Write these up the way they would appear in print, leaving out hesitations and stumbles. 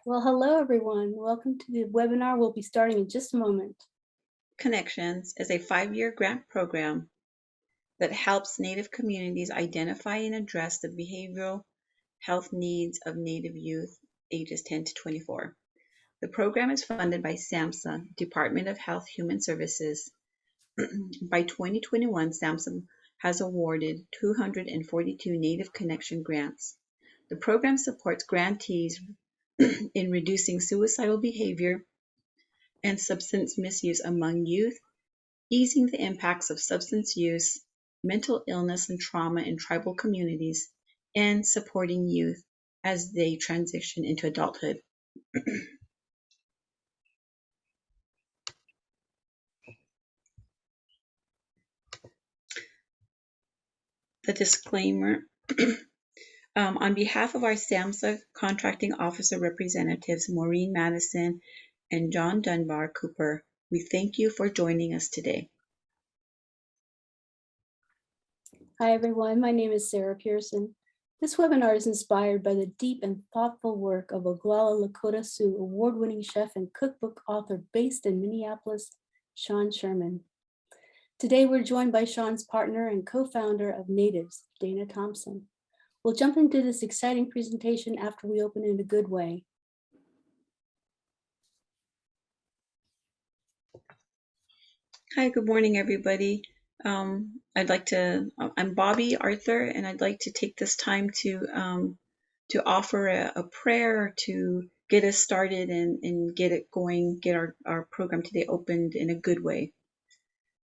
Well, hello, everyone. Welcome to the webinar. We'll be starting in just a moment. Connections is a 5-year grant program that helps Native communities identify and address the behavioral health needs of Native youth ages 10 to 24. The program is funded by SAMHSA, Department of Health Human Services. By 2021, SAMHSA has awarded 242 Native Connection grants. The program supports grantees in reducing suicidal behavior and substance misuse among youth, easing the impacts of substance use, mental illness, and trauma in tribal communities, and supporting youth as they transition into adulthood. The disclaimer. On behalf of our SAMHSA contracting officer representatives, Maureen Madison and John Dunbar Cooper, we thank you for joining us today. Hi, everyone. My name is Sarah Pearson. This webinar is inspired by the deep and thoughtful work of Oglala Lakota Sioux award-winning chef and cookbook author based in Minneapolis, Sean Sherman. Today, we're joined by Sean's partner and co-founder of Natives, Dana Thompson. We'll jump into this exciting presentation after we open in a good way. Hi, good morning, everybody. I'm Bobby Arthur, and I'd like to take this time to offer a prayer to get us started and get it going, get our program today opened in a good way.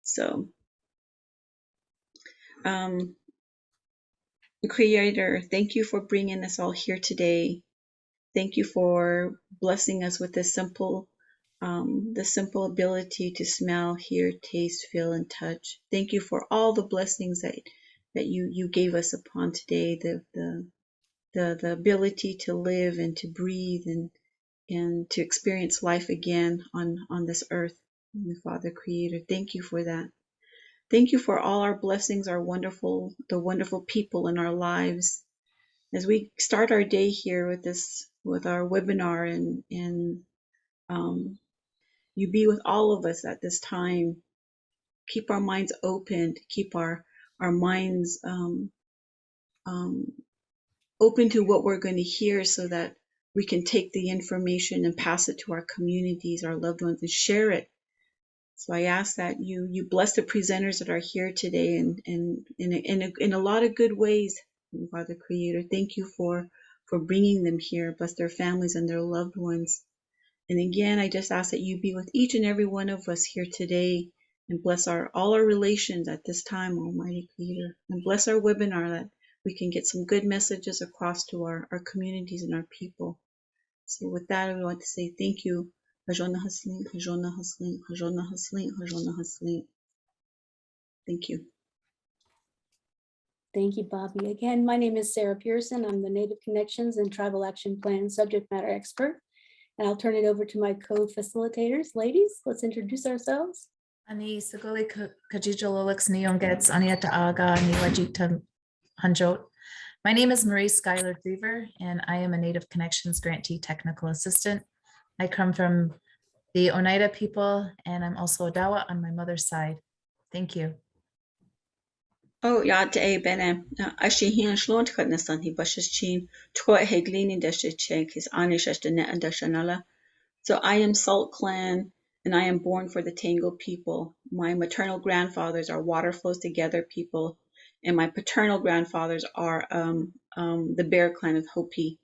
So, Creator, thank you for bringing us all here today. Thank you for blessing us with the simple ability to smell, hear, taste, feel, and touch. Thank you for all the blessings that you gave us upon today, the ability to live and to breathe and to experience life again on this earth. Father Creator, thank you for that. Thank you for all our blessings, the wonderful people in our lives. As we start our day here with our webinar, and you be with all of us at this time. Keep our minds open, keep our minds open to what we're going to hear, so that we can take the information and pass it to our communities, our loved ones, and share it. So I ask that you bless the presenters that are here today, and in a lot of good ways, Father Creator. Thank you for bringing them here. Bless their families and their loved ones. And again, I just ask that you be with each and every one of us here today, and bless all our relations at this time, Almighty Creator. And bless our webinar, that we can get some good messages across to our communities and our people. So with that, I would like to say thank you. Thank you. Thank you, Bobby. Again, my name is Sarah Pearson. I'm the Native Connections and Tribal Action Plan subject matter expert. And I'll turn it over to my co-facilitators. Ladies, let's introduce ourselves. Ani Sagoli Kajijololix Neongets Anieta Aga Niwajita Hanjot. My name is Marie Schuyler Drever, and I am a Native Connections Grantee Technical Assistant. I come from the Oneida people, and I'm also Odawa on my mother's side. Thank you. Oh, ja, te bene. Ashi hian shlont katnasan hi bashes chin twa heglini deshe check his anish the net and dashanala. So I am Salt Clan, and I am born for the Tango people. My maternal grandfathers are Water Flows Together people, and my paternal grandfathers are the Bear Clan of Hopi.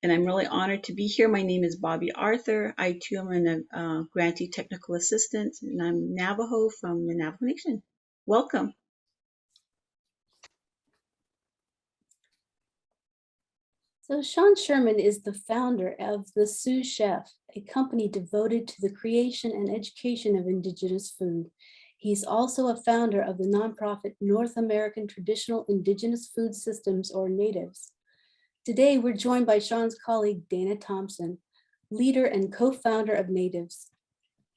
And I'm really honored to be here. My name is Bobby Arthur. I too am a grantee technical assistant, and I'm Navajo from the Navajo Nation. Welcome. So Sean Sherman is the founder of the Sioux Chef, a company devoted to the creation and education of Indigenous food. He's also a founder of the nonprofit North American Traditional Indigenous Food Systems, or Natives. Today, we're joined by Sean's colleague, Dana Thompson, leader and co-founder of Natives.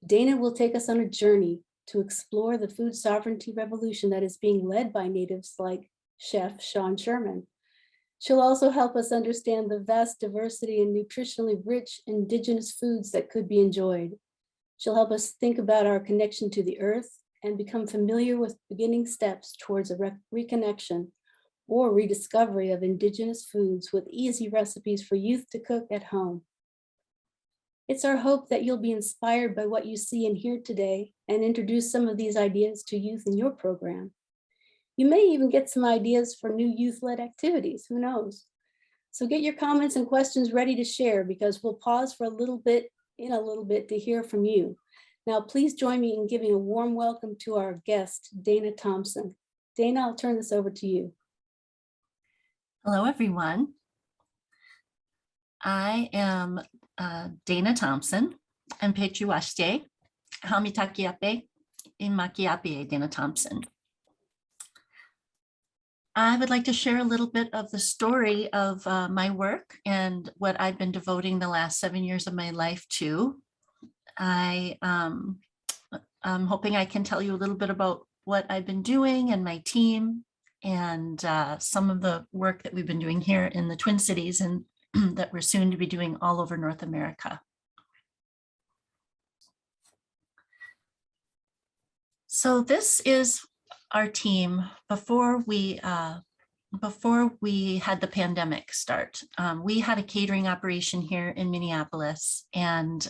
Dana will take us on a journey to explore the food sovereignty revolution that is being led by Natives like Chef Sean Sherman. She'll also help us understand the vast diversity and nutritionally rich indigenous foods that could be enjoyed. She'll help us think about our connection to the earth and become familiar with beginning steps towards a reconnection or rediscovery of indigenous foods with easy recipes for youth to cook at home. It's our hope that you'll be inspired by what you see and hear today and introduce some of these ideas to youth in your program. You may even get some ideas for new youth-led activities, who knows? So get your comments and questions ready to share because we'll pause for a little bit to hear from you. Now, please join me in giving a warm welcome to our guest, Dana Thompson. Dana, I'll turn this over to you. Hello, everyone. I am Dana Thompson. I'm Pechuashte, Hamitakiape, Imakiape Dana Thompson. I would like to share a little bit of the story of my work and what I've been devoting the last 7 years of my life to. I'm hoping I can tell you a little bit about what I've been doing and my team and some of the work that we've been doing here in the Twin Cities and that we're soon to be doing all over North America. So this is our team before we had the pandemic start. We had a catering operation here in Minneapolis, and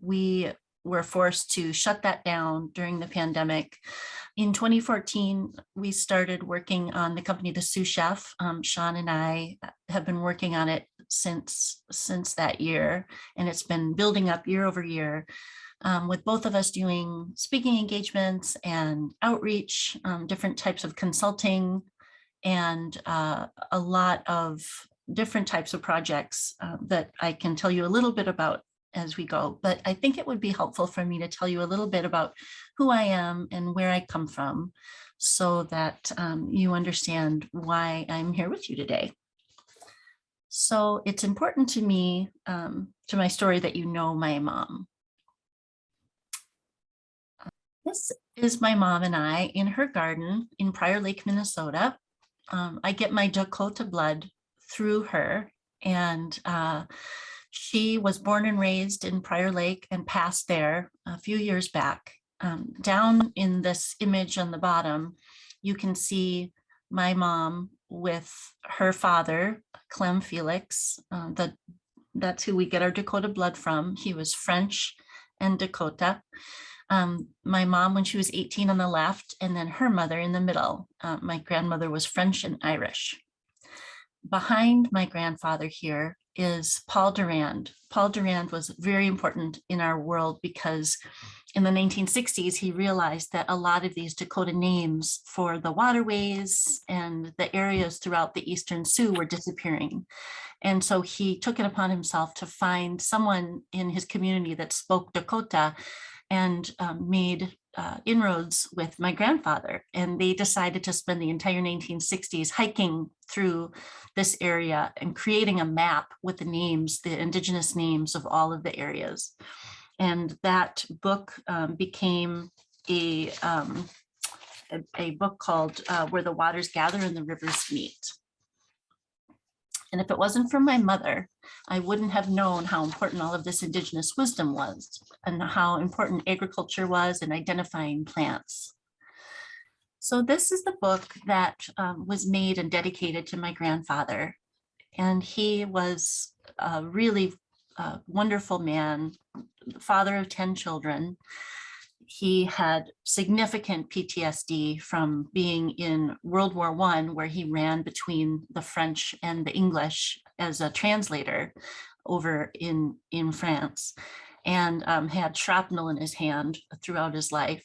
we were forced to shut that down during the pandemic. In 2014, we started working on the company, The Sous Chef. Sean and I have been working on it since that year, and it's been building up year over year. With both of us doing speaking engagements and outreach, different types of consulting, and a lot of different types of projects that I can tell you a little bit about as we go. But I think it would be helpful for me to tell you a little bit about who I am and where I come from so that you understand why I'm here with you today. So it's important to me, to my story, that you know my mom. This is my mom and I in her garden in Prior Lake, Minnesota. I get my Dakota blood through her, and she was born and raised in Prior Lake and passed there a few years back. Down in this image on the bottom, you can see my mom with her father, Clem Felix. That's who we get our Dakota blood from. He was French and Dakota. My mom, when she was 18 on the left, and then her mother in the middle. My grandmother was French and Irish. Behind my grandfather here is Paul Durand. Paul Durand was very important in our world because in the 1960s, he realized that a lot of these Dakota names for the waterways and the areas throughout the Eastern Sioux were disappearing. And so he took it upon himself to find someone in his community that spoke Dakota and made inroads with my grandfather. And they decided to spend the entire 1960s hiking through this area and creating a map with the names, the indigenous names of all of the areas. And that book became a book called Where the Waters Gather and the Rivers Meet. And if it wasn't for my mother, I wouldn't have known how important all of this indigenous wisdom was and how important agriculture was in identifying plants. So this is the book that was made and dedicated to my grandfather. And he was a really wonderful man, father of 10 children. He had significant PTSD from being in World War I, where he ran between the French and the English as a translator over in France, and had shrapnel in his hand throughout his life.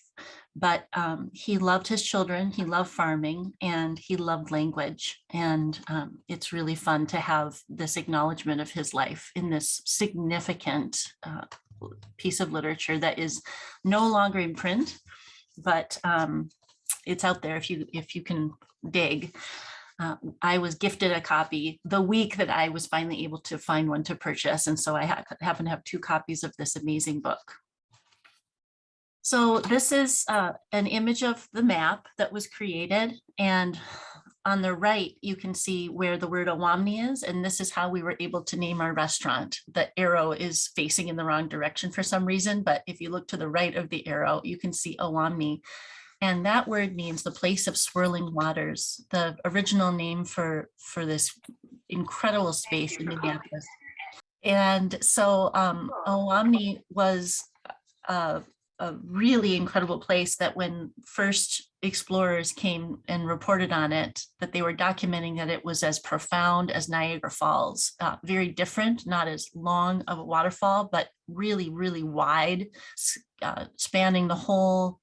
But he loved his children, he loved farming, and he loved language. And it's really fun to have this acknowledgement of his life in this significant piece of literature that is no longer in print, but it's out there if you can dig. I was gifted a copy the week that I was finally able to find one to purchase, and so I happen to have 2 copies of this amazing book. So this is an image of the map that was created, and on the right, you can see where the word Owamni is, and this is how we were able to name our restaurant. The arrow is facing in the wrong direction for some reason, but if you look to the right of the arrow, you can see Owamni. And that word means the place of swirling waters, the original name for this incredible space in Minneapolis. And so Owamni was a really incredible place that when first explorers came and reported on it, that they were documenting that it was as profound as Niagara Falls, very different, not as long of a waterfall, but really, really wide, spanning the whole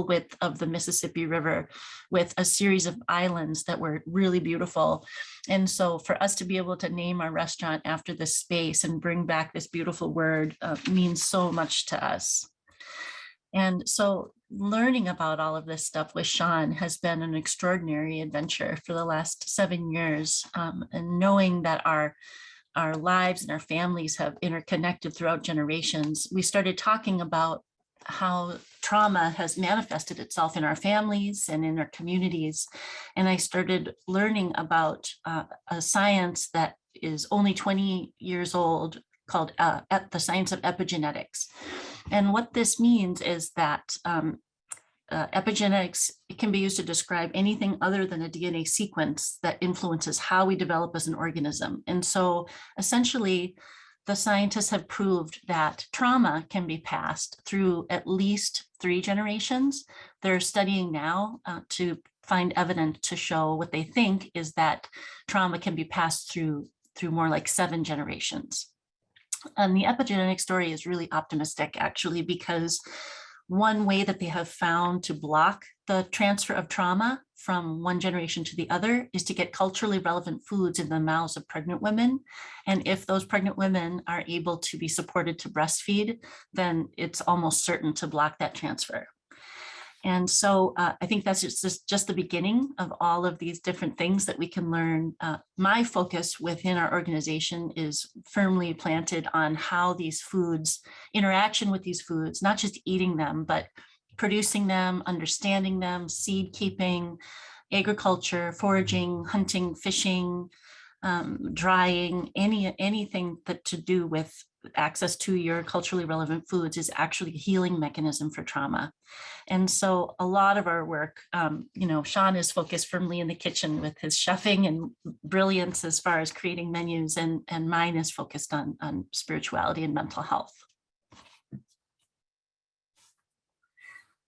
width of the Mississippi River with a series of islands that were really beautiful. And so for us to be able to name our restaurant after this space and bring back this beautiful word means so much to us. And so learning about all of this stuff with Sean has been an extraordinary adventure for the last 7 years. And knowing that our lives and our families have interconnected throughout generations, we started talking about how trauma has manifested itself in our families and in our communities. And I started learning about a science that is only 20 years old called the science of epigenetics. And what this means is that epigenetics, it can be used to describe anything other than a DNA sequence that influences how we develop as an organism. And so essentially, the scientists have proved that trauma can be passed through at least 3 generations. They're studying now to find evidence to show what they think is that trauma can be passed through more like 7 generations. And the epigenetic story is really optimistic, actually, because one way that they have found to block the transfer of trauma from one generation to the other is to get culturally relevant foods in the mouths of pregnant women. And if those pregnant women are able to be supported to breastfeed, then it's almost certain to block that transfer. And so I think that's just the beginning of all of these different things that we can learn. My focus within our organization is firmly planted on how these foods, interaction with these foods, not just eating them, but producing them, understanding them, seed keeping, agriculture, foraging, hunting, fishing, drying, anything that to do with access to your culturally relevant foods is actually a healing mechanism for trauma. And so a lot of our work, Sean is focused firmly in the kitchen with his chefing and brilliance as far as creating menus, and mine is focused on spirituality and mental health.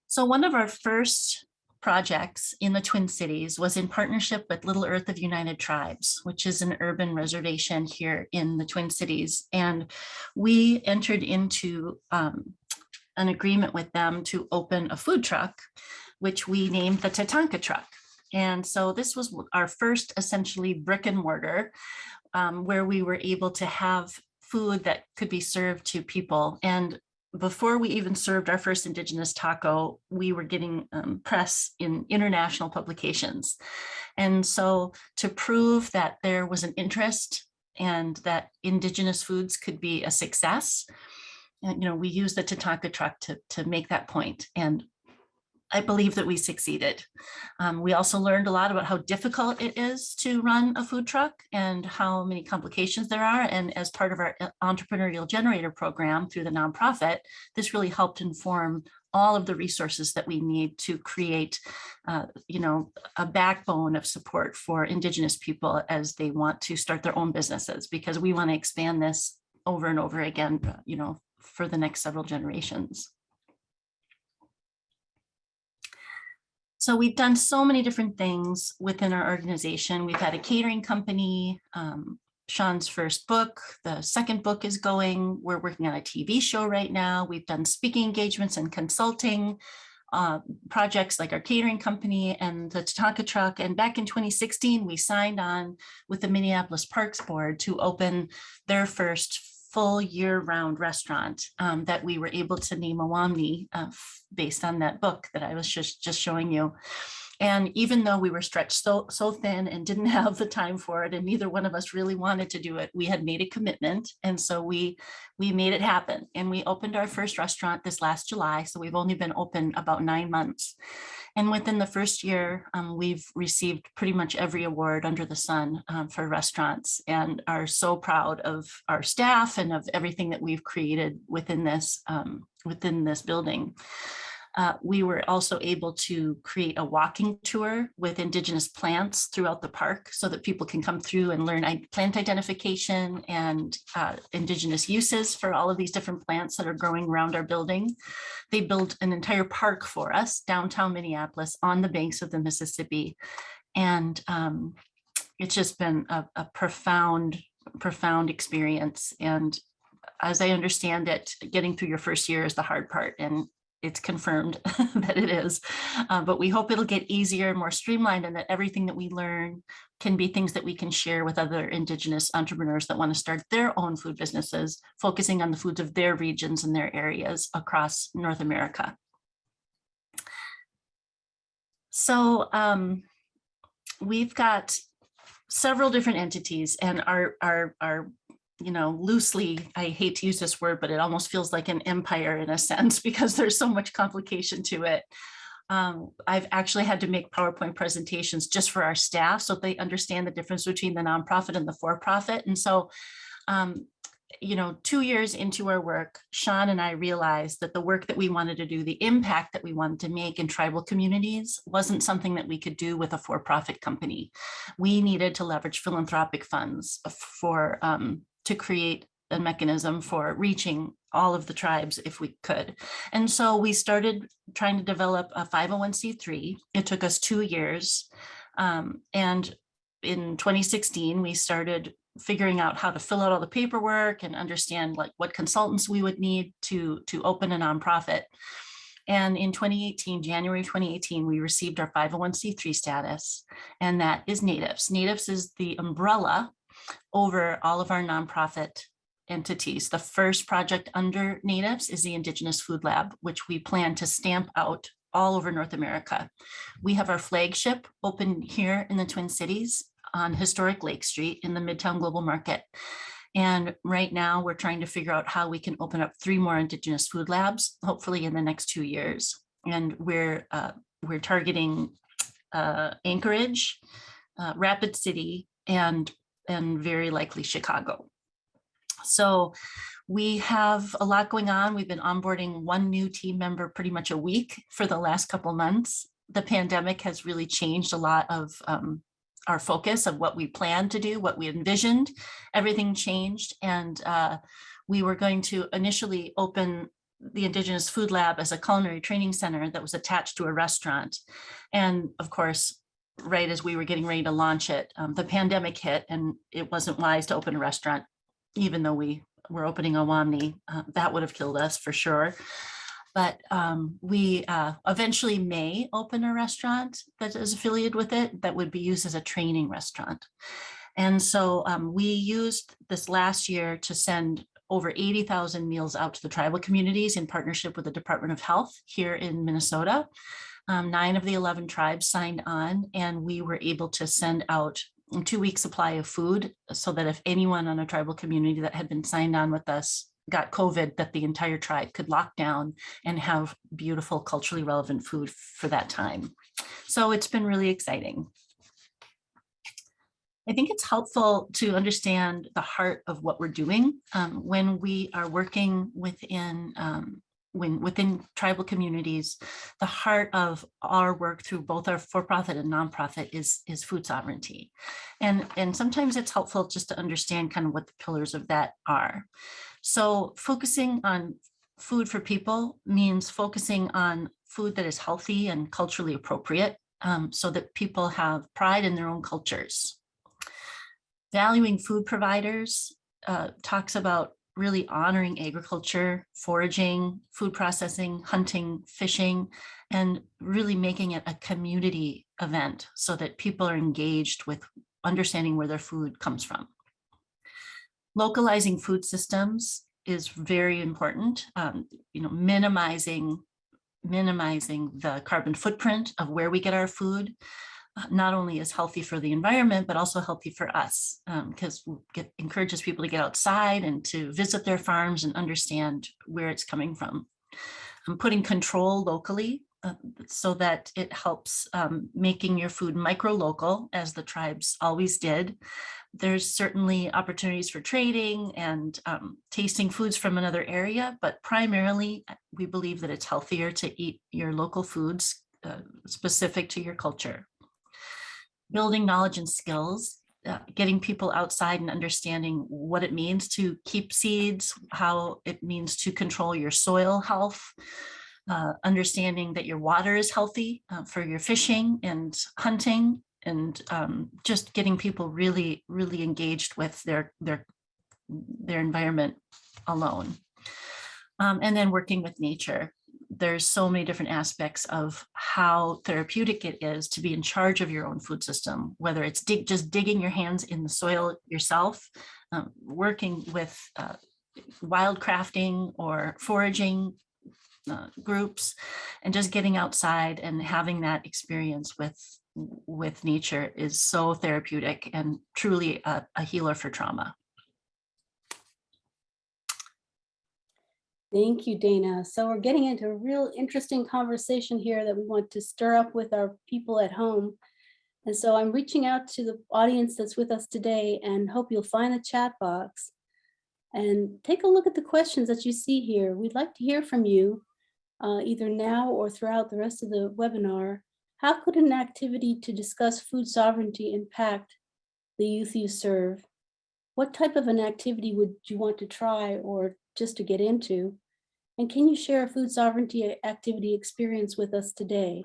So one of our first projects in the Twin Cities was in partnership with Little Earth of United Tribes, which is an urban reservation here in the Twin Cities. And we entered into an agreement with them to open a food truck, which we named the Tatanka truck. And so this was our first essentially brick and mortar, where we were able to have food that could be served to people. And before we even served our first Indigenous taco, we were getting press in international publications. And so to prove that there was an interest and that Indigenous foods could be a success, we used the Tatanka truck to make that point. And I believe that we succeeded. We also learned a lot about how difficult it is to run a food truck and how many complications there are. And as part of our entrepreneurial generator program through the nonprofit, this really helped inform all of the resources that we need to create, a backbone of support for Indigenous people as they want to start their own businesses, because we want to expand this over and over again, for the next several generations. So we've done so many different things within our organization. We've had a catering company, Sean's first book, the second book is going. We're working on a TV show right now. We've done speaking engagements and consulting projects like our catering company and the Tatanka truck. And back in 2016, we signed on with the Minneapolis Parks Board to open their first full year-round restaurant that we were able to name Owamni based on that book that I was just showing you. And even though we were stretched so thin and didn't have the time for it, and neither one of us really wanted to do it, we had made a commitment. And so we made it happen. And we opened our first restaurant this last July. So we've only been open about 9 months. And within the first year, we've received pretty much every award under the sun for restaurants, and are so proud of our staff and of everything that we've created within this building. We were also able to create a walking tour with Indigenous plants throughout the park so that people can come through and learn plant identification and Indigenous uses for all of these different plants that are growing around our building. They built an entire park for us, downtown Minneapolis, on the banks of the Mississippi. And it's just been a profound experience. And as I understand it, getting through your first year is the hard part. And it's confirmed that it is, but we hope it'll get easier, more streamlined, and that everything that we learn can be things that we can share with other Indigenous entrepreneurs that want to start their own food businesses, focusing on the foods of their regions and their areas across North America. So we've got several different entities, and our loosely, I hate to use this word, but it almost feels like an empire in a sense, because there's so much complication to it. I've actually had to make PowerPoint presentations just for our staff so they understand the difference between the nonprofit and the for-profit. And so, 2 years into our work, Sean and I realized that the work that we wanted to do, the impact that we wanted to make in tribal communities, wasn't something that we could do with a for-profit company. We needed to leverage philanthropic funds to create a mechanism for reaching all of the tribes if we could. And so we started trying to develop a 501c3. It took us 2 years. And in 2016, we started figuring out how to fill out all the paperwork and understand like what consultants we would need to open a nonprofit. And in January 2018, we received our 501c3 status, and that is Natives. Natives is the umbrella over all of our nonprofit entities. The first project under Natives is the Indigenous Food Lab, which we plan to stamp out all over North America. We have our flagship open here in the Twin Cities on historic Lake Street in the Midtown Global Market. And right now we're trying to figure out how we can open up 3 more Indigenous Food Labs, hopefully in the next 2 years. And we're targeting Anchorage, Rapid City, and very likely Chicago. So we have a lot going on. We've been onboarding 1 new team member pretty much a week for the last couple months. The pandemic has really changed a lot of our focus of what we planned to do, what we envisioned. Everything changed, and we were going to initially open the Indigenous Food Lab as a culinary training center that was attached to a restaurant. And of course, right as we were getting ready to launch it, the pandemic hit, and it wasn't wise to open a restaurant, even though we were opening a Wamni. That would have killed us for sure. But we eventually may open a restaurant that is affiliated with it that would be used as a training restaurant. And so we used this last year to send over 80,000 meals out to the tribal communities in partnership with the Department of Health here in Minnesota. 9 of the 11 tribes signed on, and we were able to send out a 2-week supply of food so that if anyone on a tribal community that had been signed on with us got COVID, that the entire tribe could lock down and have beautiful, culturally relevant food for that time. So it's been really exciting. I think it's helpful to understand the heart of what we're doing when we are working within tribal communities. The heart of our work through both our for-profit and nonprofit is food sovereignty. And sometimes it's helpful just to understand kind of what the pillars of that are. So focusing on food for people means focusing on food that is healthy and culturally appropriate so that people have pride in their own cultures. Valuing food providers talks about really honoring agriculture, foraging, food processing, hunting, fishing, and really making it a community event so that people are engaged with understanding where their food comes from. Localizing food systems is very important. Minimizing minimizing the carbon footprint of where we get our food, not only is healthy for the environment, but also healthy for us, because it encourages people to get outside and to visit their farms and understand where it's coming from. Putting control locally so that it helps making your food micro-local, as the tribes always did. There's certainly opportunities for trading and tasting foods from another area, but primarily we believe that it's healthier to eat your local foods specific to your culture. Building knowledge and skills, getting people outside and understanding what it means to keep seeds, how it means to control your soil health, understanding that your water is healthy for your fishing and hunting, and just getting people really, really engaged with their environment alone. And then working with nature. There's so many different aspects of how therapeutic it is to be in charge of your own food system, whether it's just digging your hands in the soil yourself, working with wildcrafting or foraging groups, and just getting outside and having that experience with nature is so therapeutic and truly a healer for trauma. Thank you, Dana. So we're getting into a real interesting conversation here that we want to stir up with our people at home. And so I'm reaching out to the audience that's with us today and hope you'll find the chat box and take a look at the questions that you see here. We'd like to hear from you, either now or throughout the rest of the webinar. How could an activity to discuss food sovereignty impact the youth you serve? What type of an activity would you want to try or just to get into? And can you share a food sovereignty activity experience with us today?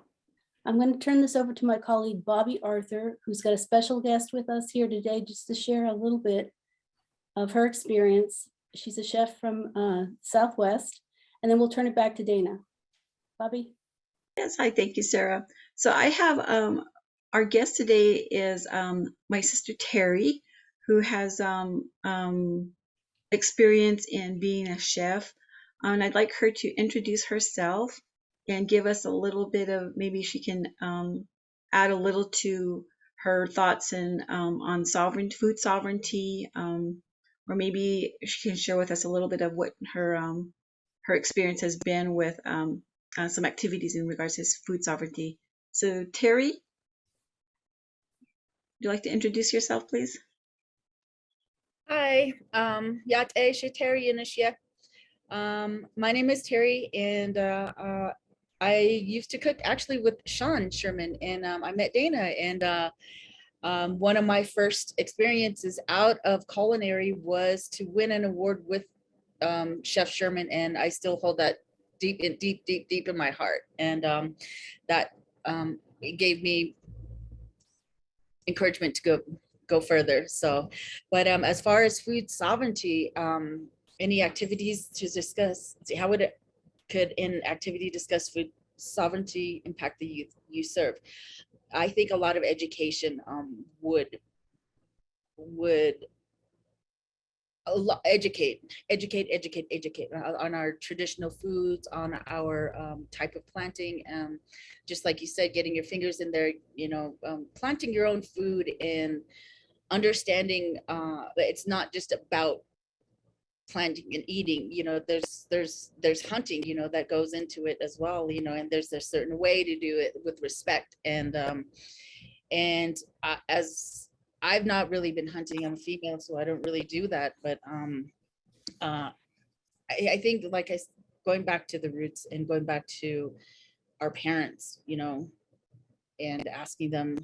I'm going to turn this over to my colleague, Bobby Arthur, who's got a special guest with us here today just to share a little bit of her experience. She's a chef from Southwest, and then we'll turn it back to Dana. Bobby? Yes, hi, thank you, Sarah. So I have, our guest today is my sister Terry, who has experience in being a chef. And I'd like her to introduce herself and give us a little bit of, maybe she can add a little to her thoughts and on food sovereignty, or maybe she can share with us a little bit of what her experience has been with some activities in regards to food sovereignty. So Terry, would you like to introduce yourself, please? Hi, Yat Terry Inishia. My name is Terry, and I used to cook actually with Sean Sherman, and I met Dana, and one of my first experiences out of culinary was to win an award with Chef Sherman, and I still hold that deep in my heart, and that it gave me encouragement to go further. So, but as far as food sovereignty, any activities to discuss, how could an activity discuss food sovereignty impact the youth you serve? I think a lot of education would educate on our traditional foods, on our type of planting, just like you said, getting your fingers in there, planting your own food and understanding that it's not just about planting and eating. There's hunting, that goes into it as well, and there's a certain way to do it with respect, and as I've not really been hunting. I'm female, so I don't really do that. But I think, going back to the roots and going back to our parents, and asking them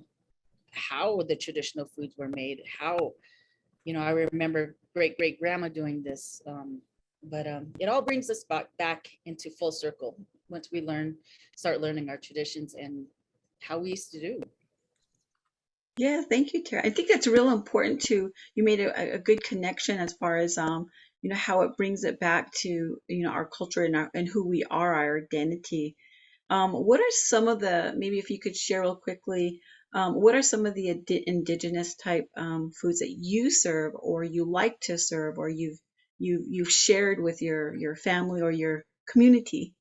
how the traditional foods were made. How, I remember great grandma doing this. But it all brings us back into full circle once we start learning our traditions and how we used to do. Yeah, thank you, Tara. I think that's real important too. You made a good connection as far as how it brings it back to our culture and who we are, our identity. What are some of the, maybe if you could share real quickly, what are some of the indigenous type foods that you serve or you like to serve or you've shared with your family or your community?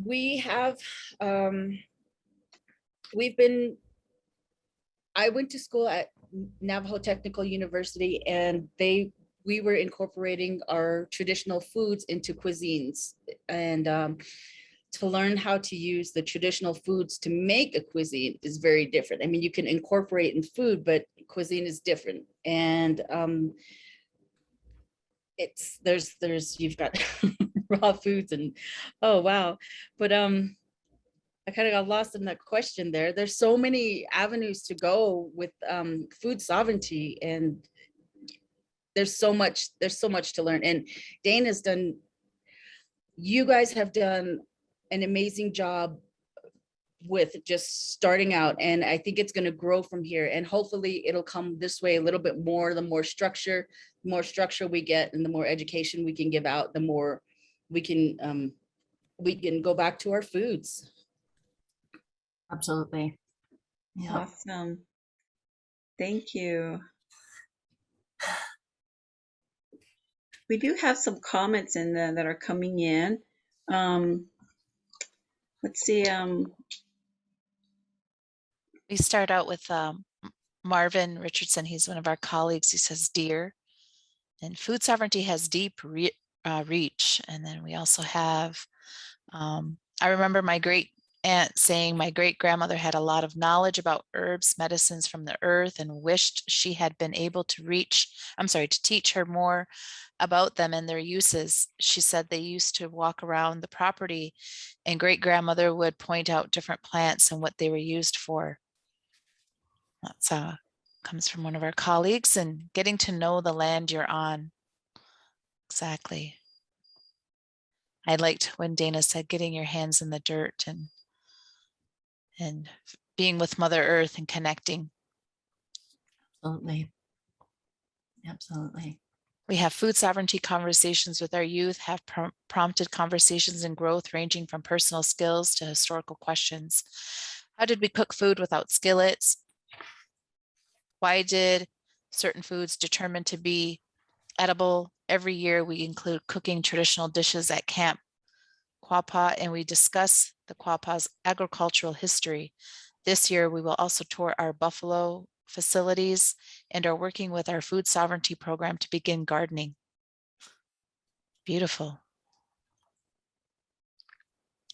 We have, I went to school at Navajo Technical University, and we were incorporating our traditional foods into cuisines, and to learn how to use the traditional foods to make a cuisine is very different. I mean, you can incorporate in food, but cuisine is different. And you've got raw foods and, oh, wow. But I kind of got lost in that question there. There's so many avenues to go with food sovereignty, and there's so much to learn. And you guys have done an amazing job with just starting out. And I think it's going to grow from here. And hopefully it'll come this way a little bit more. The more structure we get, and the more education we can give out, the more we can go back to our foods. Absolutely. Yeah. Awesome. Thank you. We do have some comments in there that are coming in. Let's see. We start out with Marvin Richardson. He's one of our colleagues. He says, dear, and food sovereignty has deep reach. And then we also have, I remember my great aunt saying my great grandmother had a lot of knowledge about herbs, medicines from the earth, and wished she had been able to teach her more about them and their uses. She said they used to walk around the property and great grandmother would point out different plants and what they were used for. That's comes from one of our colleagues, and getting to know the land you're on. Exactly. I liked when Dana said getting your hands in the dirt and being with Mother Earth and connecting. Absolutely. Absolutely. We have food sovereignty conversations with our youth, have prompted conversations and growth ranging from personal skills to historical questions. How did we cook food without skillets? Why did certain foods determined to be edible? Every year we include cooking traditional dishes at Camp Quapaw, and we discuss the Quapaw's agricultural history. This year we will also tour our buffalo facilities and are working with our food sovereignty program to begin gardening. Beautiful.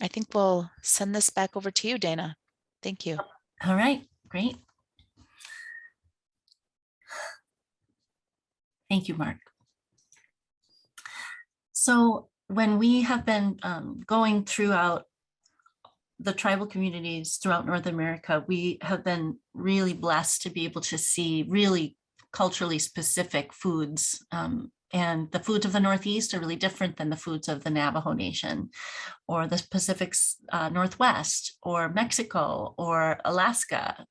I think we'll send this back over to you, Dana. Thank you. All right, great. Thank you, Mark. So when we have been going throughout the tribal communities throughout North America, we have been really blessed to be able to see really culturally specific foods. And the foods of the Northeast are really different than the foods of the Navajo Nation, or the Pacific Northwest, or Mexico, or Alaska,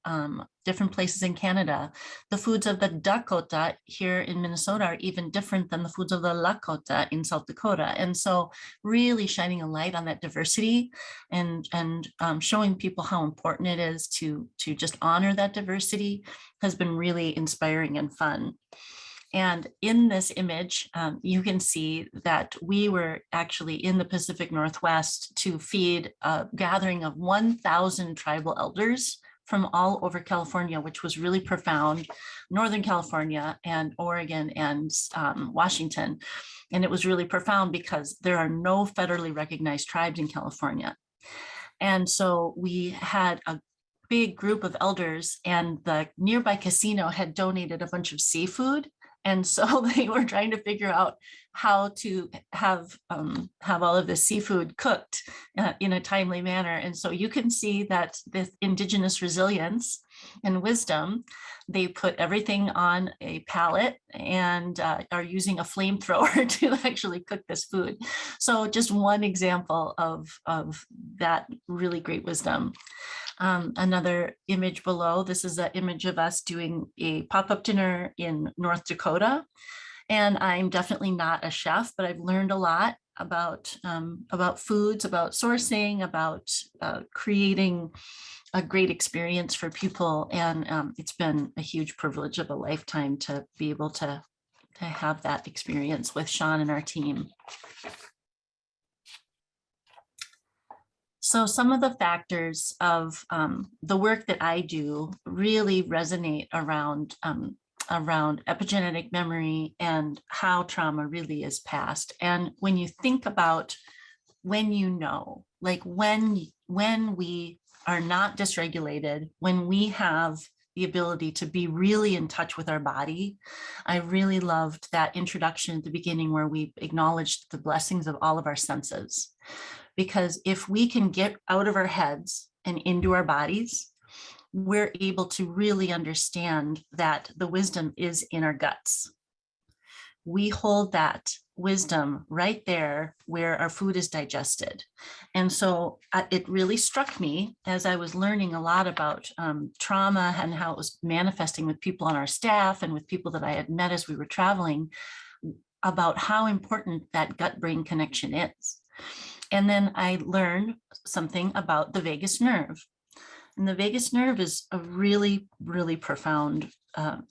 different places in Canada. The foods of the Dakota here in Minnesota are even different than the foods of the Lakota in South Dakota. And so really shining a light on that diversity and showing people how important it is to just honor that diversity has been really inspiring and fun. And in this image, you can see that we were actually in the Pacific Northwest to feed a gathering of 1,000 tribal elders from all over California, which was really profound, Northern California and Oregon and Washington. And it was really profound because there are no federally recognized tribes in California. And so we had a big group of elders, and the nearby casino had donated a bunch of seafood. And so they were trying to figure out how to have all of this seafood cooked in a timely manner. And so you can see that this indigenous resilience and wisdom, they put everything on a pallet and are using a flamethrower to actually cook this food. So just one example of that really great wisdom. Another image below, this is an image of us doing a pop-up dinner in North Dakota. And I'm definitely not a chef, but I've learned a lot about foods, about sourcing, about creating a great experience for people. And it's been a huge privilege of a lifetime to be able to have that experience with Sean and our team. So some of the factors of the work that I do really resonate around epigenetic memory and how trauma really is passed. And when you think about when you know, like when we are not dysregulated, when we have the ability to be really in touch with our body. I really loved that introduction at the beginning where we acknowledged the blessings of all of our senses. Because if we can get out of our heads and into our bodies, we're able to really understand that the wisdom is in our guts. We hold that wisdom right there where our food is digested. And so it really struck me as I was learning a lot about trauma and how it was manifesting with people on our staff and with people that I had met as we were traveling, about how important that gut-brain connection is. And then I learned something about the vagus nerve. And the vagus nerve is a really, really profound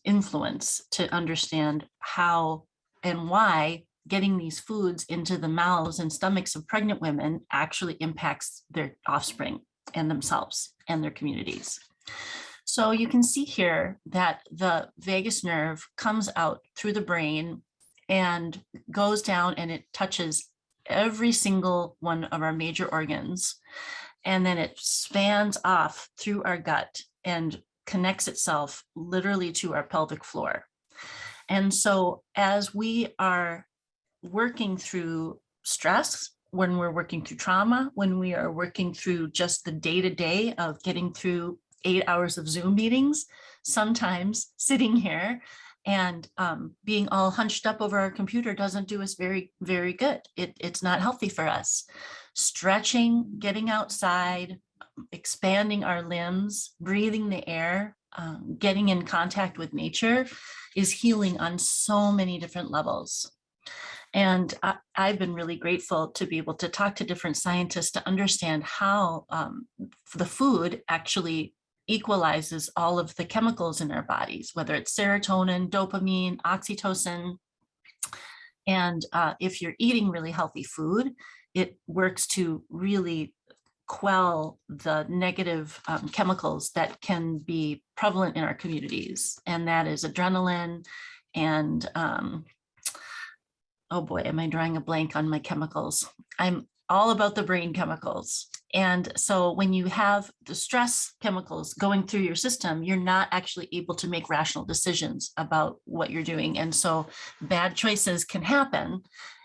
influence to understand how and why getting these foods into the mouths and stomachs of pregnant women actually impacts their offspring and themselves and their communities. So you can see here that the vagus nerve comes out through the brain and goes down, and it touches every single one of our major organs. And then it spans off through our gut and connects itself literally to our pelvic floor. And so as we are working through stress, when we're working through trauma, when we are working through just the day-to-day of getting through 8 hours of Zoom meetings, sometimes sitting here and being all hunched up over our computer doesn't do us very, very good. It's not healthy for us. Stretching, getting outside, expanding our limbs, breathing the air, getting in contact with nature is healing on so many different levels. And I've been really grateful to be able to talk to different scientists to understand how the food actually equalizes all of the chemicals in our bodies, whether it's serotonin, dopamine, oxytocin. And if you're eating really healthy food, it works to really quell the negative chemicals that can be prevalent in our communities. And that is adrenaline and, oh boy, am I drawing a blank on my chemicals? I'm all about the brain chemicals. And so when you have the stress chemicals going through your system, you're not actually able to make rational decisions about what you're doing. And so bad choices can happen.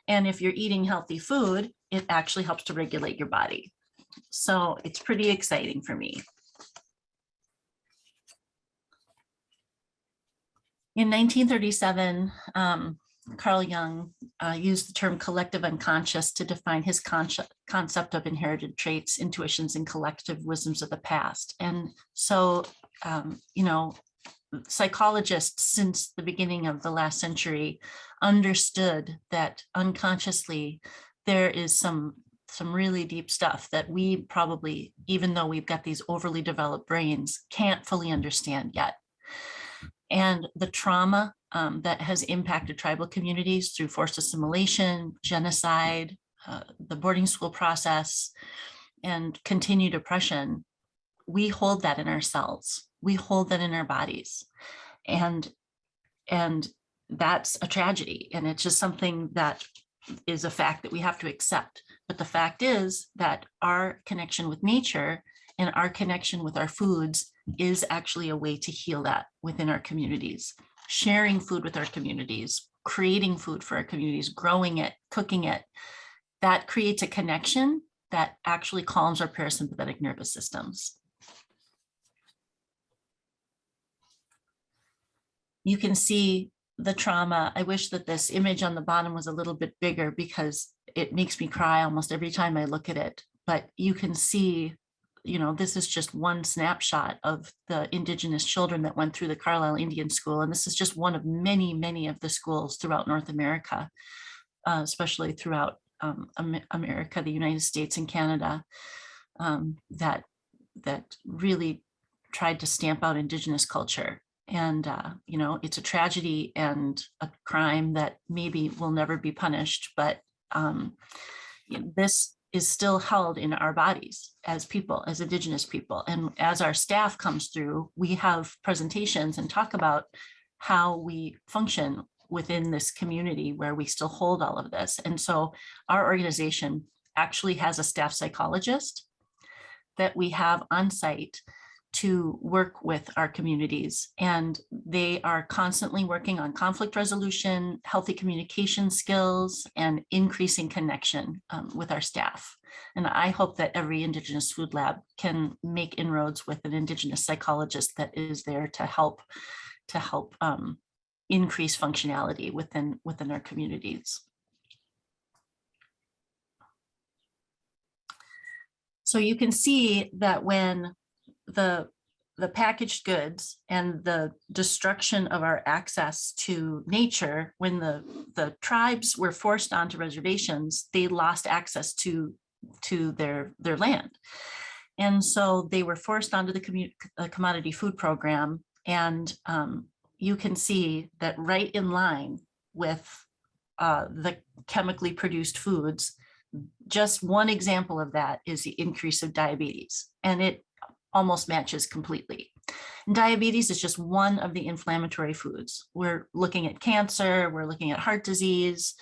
And if you're eating healthy food, it actually helps to regulate your body. So it's pretty exciting for me. In 1937, Carl Jung used the term collective unconscious to define his concept of inherited traits, intuitions, and collective wisdoms of the past. And so, you know, psychologists since the beginning of the last century understood that unconsciously there is some really deep stuff that we probably, even though we've got these overly developed brains, can't fully understand yet. And the trauma that has impacted tribal communities through forced assimilation, genocide, the boarding school process, and continued oppression, we hold that in ourselves. We hold that in our bodies. And that's a tragedy. And it's just something that is a fact that we have to accept. But the fact is that our connection with nature and our connection with our foods is actually a way to heal that within our communities. Sharing food with our communities, creating food for our communities, growing it, cooking it, that creates a connection that actually calms our parasympathetic nervous systems. You can see the trauma. I wish that this image on the bottom was a little bit bigger because it makes me cry almost every time I look at it. But you can see, you know, this is just one snapshot of the Indigenous children that went through the Carlisle Indian School. And this is just one of many, many of the schools throughout North America, especially throughout America, the United States and Canada, that really tried to stamp out Indigenous culture. And, you know, it's a tragedy and a crime that maybe will never be punished. But this is still held in our bodies as people, as Indigenous people. And as our staff comes through, we have presentations and talk about how we function within this community where we still hold all of this. And so our organization actually has a staff psychologist that we have on site to work with our communities. And they are constantly working on conflict resolution, healthy communication skills, and increasing connection with our staff. And I hope that every Indigenous food lab can make inroads with an Indigenous psychologist that is there to help increase functionality within our communities. So you can see that when the packaged goods and the destruction of our access to nature, when the tribes were forced onto reservations, they lost access to their land. And so they were forced onto the commodity food program. And you can see that right in line with the chemically produced foods, just one example of that is the increase of diabetes, and it almost matches completely. And diabetes is just one of the inflammatory foods. We're looking at cancer, we're looking at heart disease,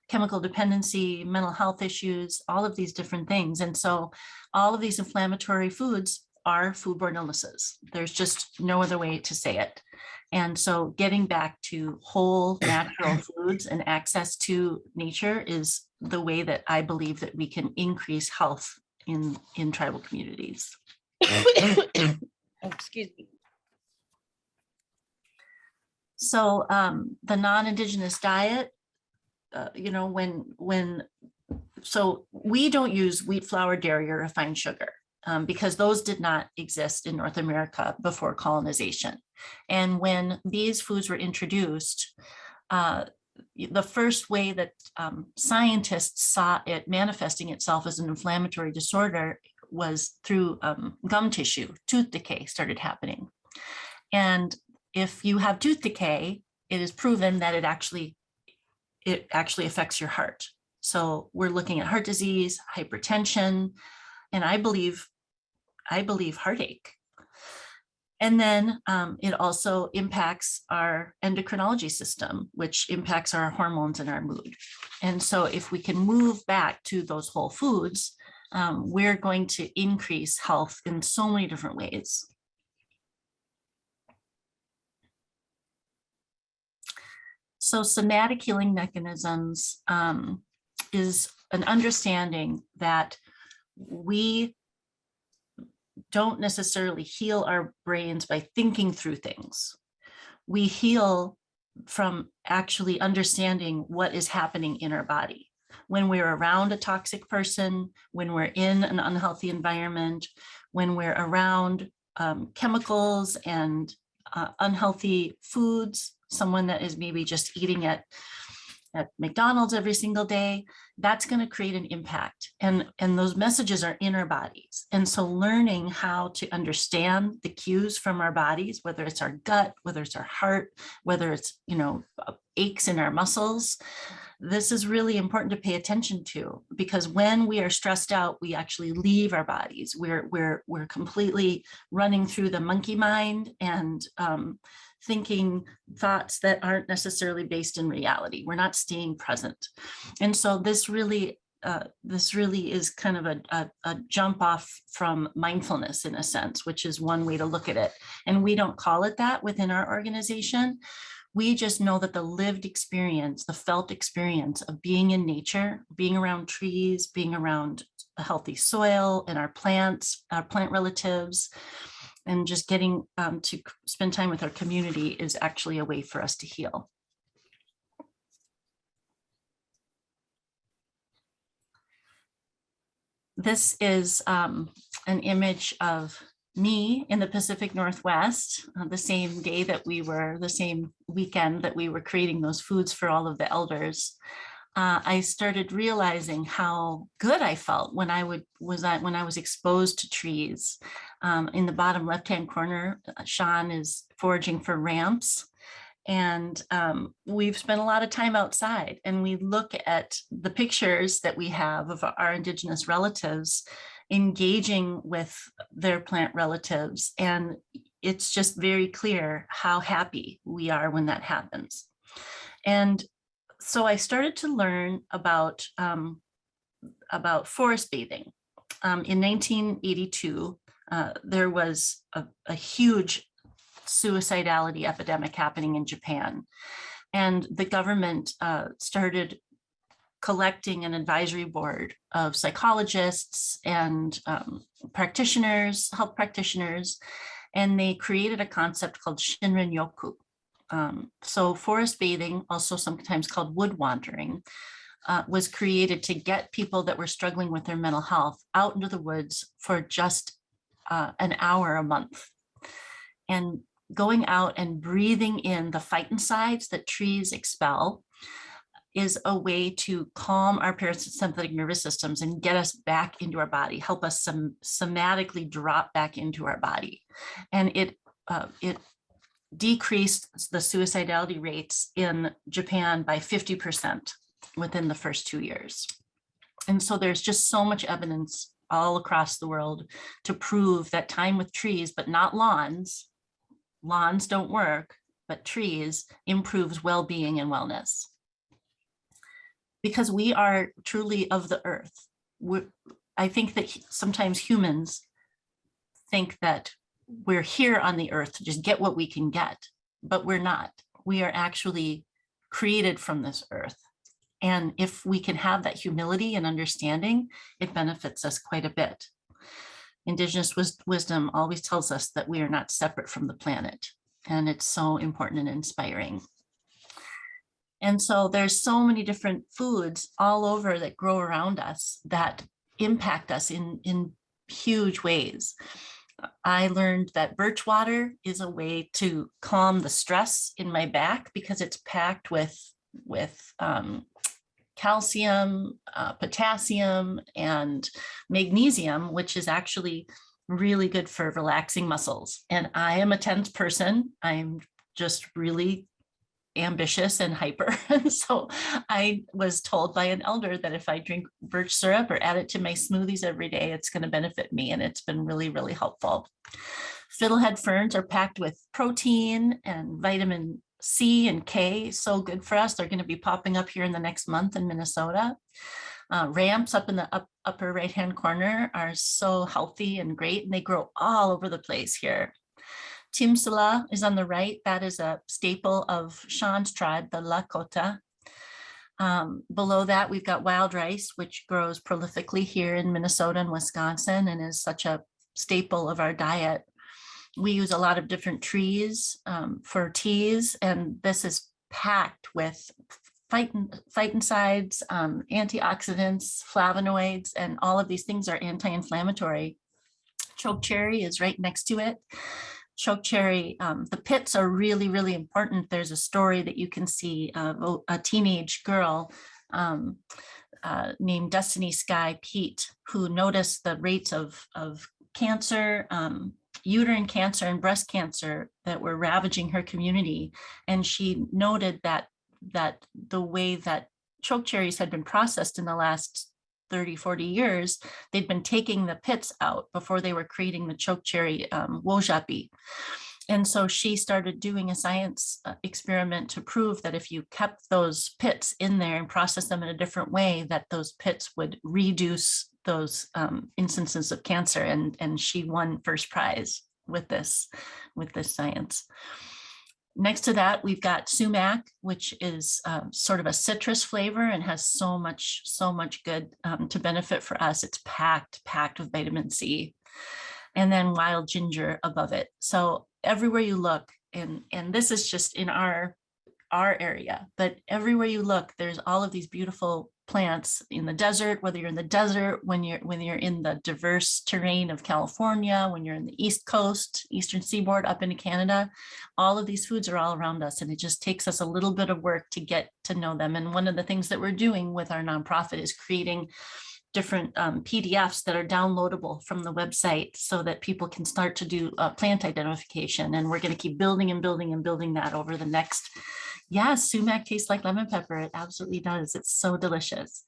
chemical dependency, mental health issues, all of these different things. And so all of these inflammatory foods are foodborne illnesses. There's just no other way to say it. And so getting back to whole natural foods and access to nature is the way that I believe that we can increase health in tribal communities. Oh, excuse me. So the non-Indigenous diet, so we don't use wheat, flour, dairy, or refined sugar because those did not exist in North America before colonization. And when these foods were introduced, the first way that scientists saw it manifesting itself as an inflammatory disorder was through gum tissue. Tooth decay started happening. And if you have tooth decay, it is proven that it actually affects your heart. So we're looking at heart disease, hypertension, and I believe heartache. And then it also impacts our endocrinology system, which impacts our hormones and our mood. And so if we can move back to those whole foods, we're going to increase health in so many different ways. So somatic healing mechanisms is an understanding that we don't necessarily heal our brains by thinking through things. We heal from actually understanding what is happening in our body. When we're around a toxic person, when we're in an unhealthy environment, when we're around chemicals and unhealthy foods, someone that is maybe just eating at McDonald's every single day, that's going to create an impact. And those messages are in our bodies. And so learning how to understand the cues from our bodies, whether it's our gut, whether it's our heart, whether it's, aches in our muscles, this is really important to pay attention to, because when we are stressed out, we actually leave our bodies. We're completely running through the monkey mind and thinking thoughts that aren't necessarily based in reality. We're not staying present. And so this really is kind of a jump off from mindfulness in a sense, which is one way to look at it. And we don't call it that within our organization. We just know that the lived experience, the felt experience of being in nature, being around trees, being around a healthy soil and our plants, our plant relatives, and just getting to spend time with our community is actually a way for us to heal. This is an image of me in the Pacific Northwest, the same weekend that we were creating those foods for all of the elders. I started realizing how good I felt when I was exposed to trees. In the bottom left-hand corner, Sean is foraging for ramps. And we've spent a lot of time outside, and we look at the pictures that we have of our Indigenous relatives engaging with their plant relatives. And it's just very clear how happy we are when that happens. And so I started to learn about forest bathing. In 1982, there was a huge suicidality epidemic happening in Japan. And the government started collecting an advisory board of psychologists and practitioners, health practitioners, and they created a concept called Shinrin Yoku. So forest bathing, also sometimes called wood wandering, was created to get people that were struggling with their mental health out into the woods for just an hour a month. And going out and breathing in the phytoncides that trees expel is a way to calm our parasympathetic nervous systems and get us back into our body, help us somatically drop back into our body. And it decreased the suicidality rates in Japan by 50% within the first 2 years. And so there's just so much evidence all across the world to prove that time with trees, but not lawns don't work, but trees improves well-being and wellness. Because we are truly of the earth. I think that sometimes humans think that we're here on the earth to just get what we can get, but we're not. We are actually created from this earth. And if we can have that humility and understanding, it benefits us quite a bit. Indigenous wisdom always tells us that we are not separate from the planet, and it's so important and inspiring. And so there's so many different foods all over that grow around us that impact us in huge ways. I learned that birch water is a way to calm the stress in my back because it's packed with calcium, potassium, and magnesium, which is actually really good for relaxing muscles. And I am a tense person. I'm just really ambitious and hyper. So I was told by an elder that if I drink birch syrup or add it to my smoothies every day, it's going to benefit me. And it's been really, really helpful. Fiddlehead ferns are packed with protein and vitamin C and K, so good for us. They're going to be popping up here in the next month in Minnesota. Ramps up in the upper right-hand corner are so healthy and great, and they grow all over the place here. Timsala is on the right. That is a staple of Sean's tribe, the Lakota. Below that, we've got wild rice, which grows prolifically here in Minnesota and Wisconsin and is such a staple of our diet. We use a lot of different trees for teas, and this is packed with phytoncides, antioxidants, flavonoids, and all of these things are anti-inflammatory. Chokecherry is right next to it. Chokecherry, the pits are really, really important. There's a story that you can see of a teenage girl named Destiny Sky Pete, who noticed the rates of cancer, uterine cancer and breast cancer that were ravaging her community. And she noted that the way that chokecherries had been processed in the last 30, 40 years, they'd been taking the pits out before they were creating the chokecherry wojapi. And so she started doing a science experiment to prove that if you kept those pits in there and processed them in a different way, that those pits would reduce those instances of cancer. And she won first prize with this science. Next to that, we've got sumac, which is sort of a citrus flavor and has so much good to benefit for us. It's packed with vitamin C. And then wild ginger above it. So everywhere you look, and this is just in our area, but everywhere you look, there's all of these beautiful plants in the desert, whether you're in the desert, when you're in the diverse terrain of California, when you're in the East Coast, Eastern Seaboard, up into Canada, all of these foods are all around us. And it just takes us a little bit of work to get to know them. And one of the things that we're doing with our nonprofit is creating different PDFs that are downloadable from the website so that people can start to do plant identification. And we're going to keep building and building and building that over the next. Yeah, sumac tastes like lemon pepper. It absolutely does. It's so delicious.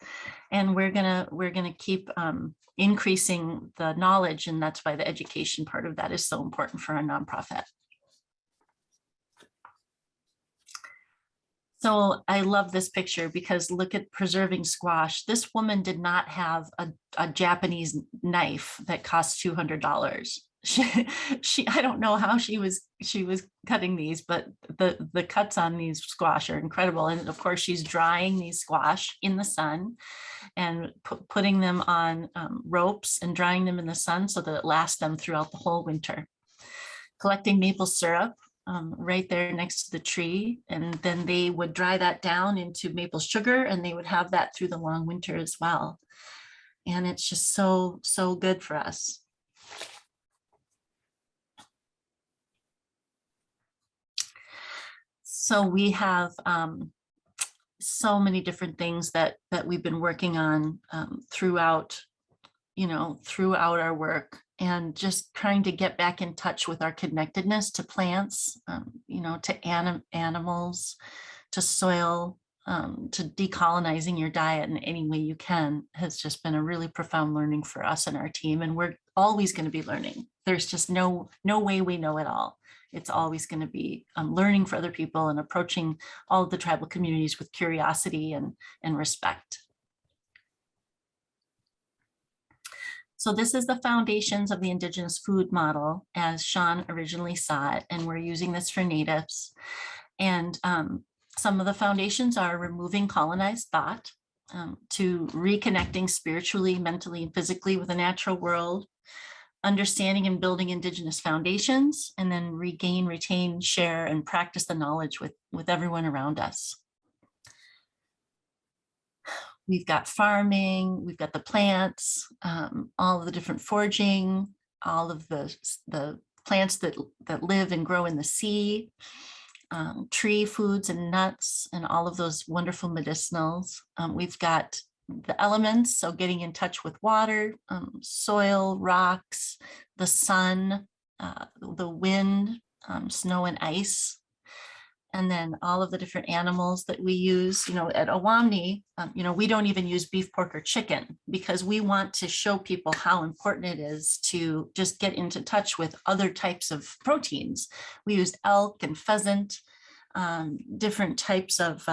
And we're gonna keep increasing the knowledge, and that's why the education part of that is so important for a nonprofit. So I love this picture because look at preserving squash. This woman did not have a Japanese knife that cost $200. I don't know how she was cutting these, but the cuts on these squash are incredible. And of course, she's drying these squash in the sun and putting them on ropes and drying them in the sun so that it lasts them throughout the whole winter. Collecting maple syrup right there next to the tree, and then they would dry that down into maple sugar, and they would have that through the long winter as well. And it's just so good for us. So we have so many different things that we've been working on throughout our work, and just trying to get back in touch with our connectedness to plants, to animals, to soil, to decolonizing your diet in any way you can has just been a really profound learning for us and our team. And we're always going to be learning. There's just no way we know it all. It's always going to be learning for other people and approaching all of the tribal communities with curiosity and respect. So this is the foundations of the Indigenous food model as Sean originally saw it, and we're using this for Natives. And some of the foundations are removing colonized thought, to reconnecting spiritually, mentally, and physically with the natural world, understanding and building Indigenous foundations, and then regain, retain, share, and practice the knowledge with everyone around us. We've got farming, we've got the plants, all of the different foraging, all of the plants that live and grow in the sea, tree foods and nuts, and all of those wonderful medicinals. We've got the elements, so getting in touch with water, soil, rocks, the sun, the wind, snow and ice. And then all of the different animals that we use, at Owamni, we don't even use beef, pork, or chicken because we want to show people how important it is to just get into touch with other types of proteins. We use elk and pheasant, different types of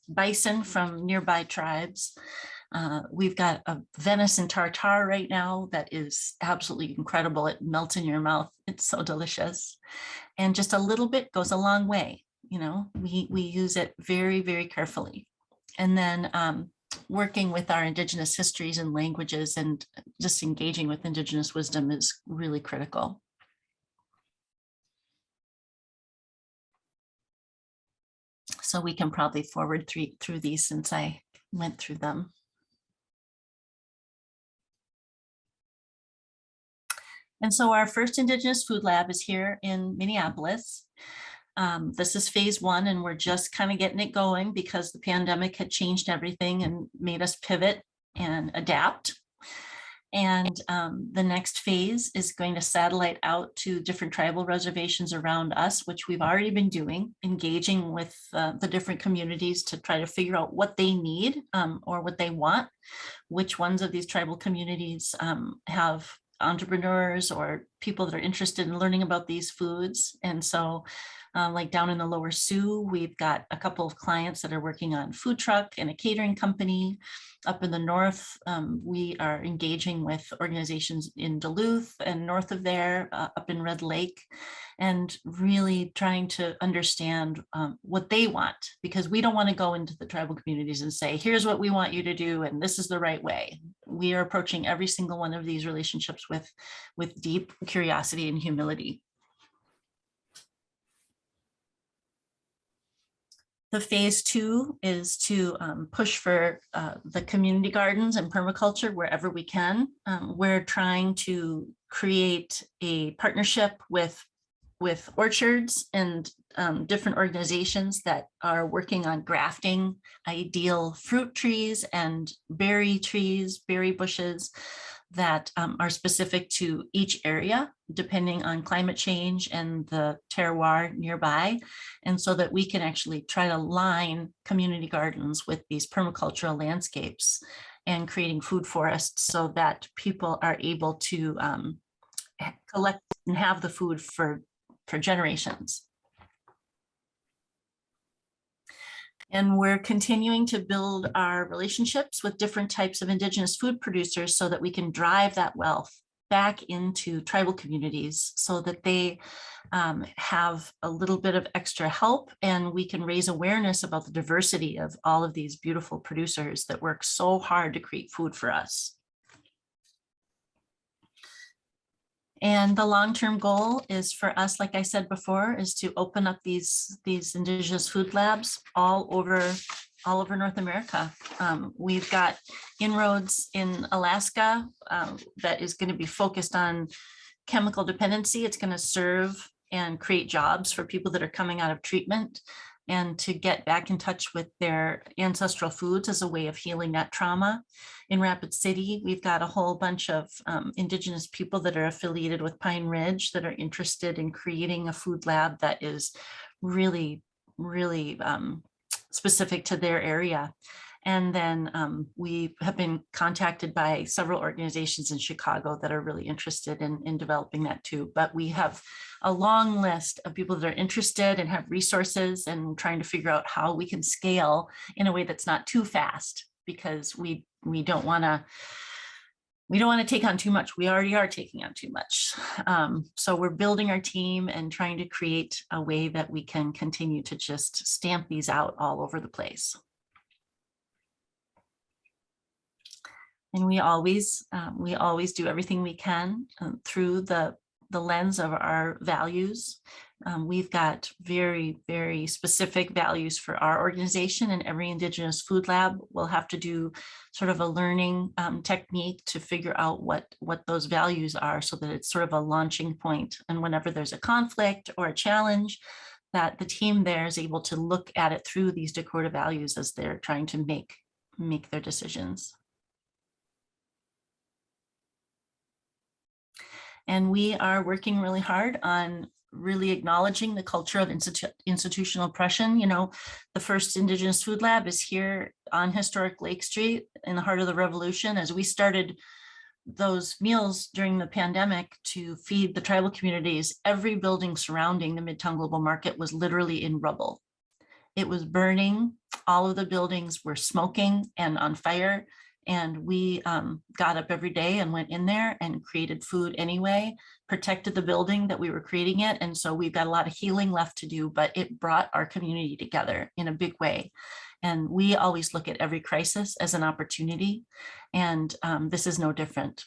bison from nearby tribes. We've got a venison tartare right now that is absolutely incredible. It melts in your mouth. It's so delicious. And just a little bit goes a long way. We use it very, very carefully. And then working with our Indigenous histories and languages and just engaging with Indigenous wisdom is really critical. So we can probably forward through these since I went through them. And so our first Indigenous food lab is here in Minneapolis. This is phase 1, and we're just kind of getting it going because the pandemic had changed everything and made us pivot and adapt. And the next phase is going to satellite out to different tribal reservations around us, which we've already been doing, engaging with the different communities to try to figure out what they need or what they want, which ones of these tribal communities have entrepreneurs or people that are interested in learning about these foods. And so like down in the Lower Sioux, we've got a couple of clients that are working on food truck and a catering company. Up in the north, we are engaging with organizations in Duluth and north of there, up in Red Lake, and really trying to understand what they want, because we don't want to go into the tribal communities and say, here's what we want you to do, and this is the right way. We are approaching every single one of these relationships with deep curiosity and humility. The phase 2 is to push for the community gardens and permaculture wherever we can. We're trying to create a partnership with orchards and different organizations that are working on grafting ideal fruit trees and berry trees, berry bushes that are specific to each area, depending on climate change and the terroir nearby. And so that we can actually try to line community gardens with these permacultural landscapes and creating food forests so that people are able to collect and have the food for generations. And we're continuing to build our relationships with different types of Indigenous food producers so that we can drive that wealth back into tribal communities so that they have a little bit of extra help, and we can raise awareness about the diversity of all of these beautiful producers that work so hard to create food for us. And the long-term goal is for us, like I said before, is to open up these Indigenous food labs all over North America. We've got inroads in Alaska that is going to be focused on chemical dependency. It's going to serve and create jobs for people that are coming out of treatment and to get back in touch with their ancestral foods as a way of healing that trauma. In Rapid City, we've got a whole bunch of Indigenous people that are affiliated with Pine Ridge that are interested in creating a food lab that is really, really specific to their area. And then we have been contacted by several organizations in Chicago that are really interested in developing that too. But we have a long list of people that are interested and have resources and trying to figure out how we can scale in a way that's not too fast, because we don't want to take on too much. We already are taking on too much. So we're building our team and trying to create a way that we can continue to just stamp these out all over the place. And we always do everything we can through the lens of our values. We've got very, very specific values for our organization, and every Indigenous food lab will have to do sort of a learning technique to figure out what those values are, so that it's sort of a launching point. And whenever there's a conflict or a challenge, that the team there is able to look at it through these Dakota values as they're trying to make their decisions. And we are working really hard on really acknowledging the culture of institutional oppression. You know, the first Indigenous food lab is here on historic Lake Street in the heart of the revolution. As we started those meals during the pandemic to feed the tribal communities, every building surrounding the Midtown Global Market was literally in rubble. It was burning. All of the buildings were smoking and on fire. And we got up every day and went in there and created food anyway, protected the building that we were creating it. And so we've got a lot of healing left to do, but it brought our community together in a big way. And we always look at every crisis as an opportunity. And this is no different.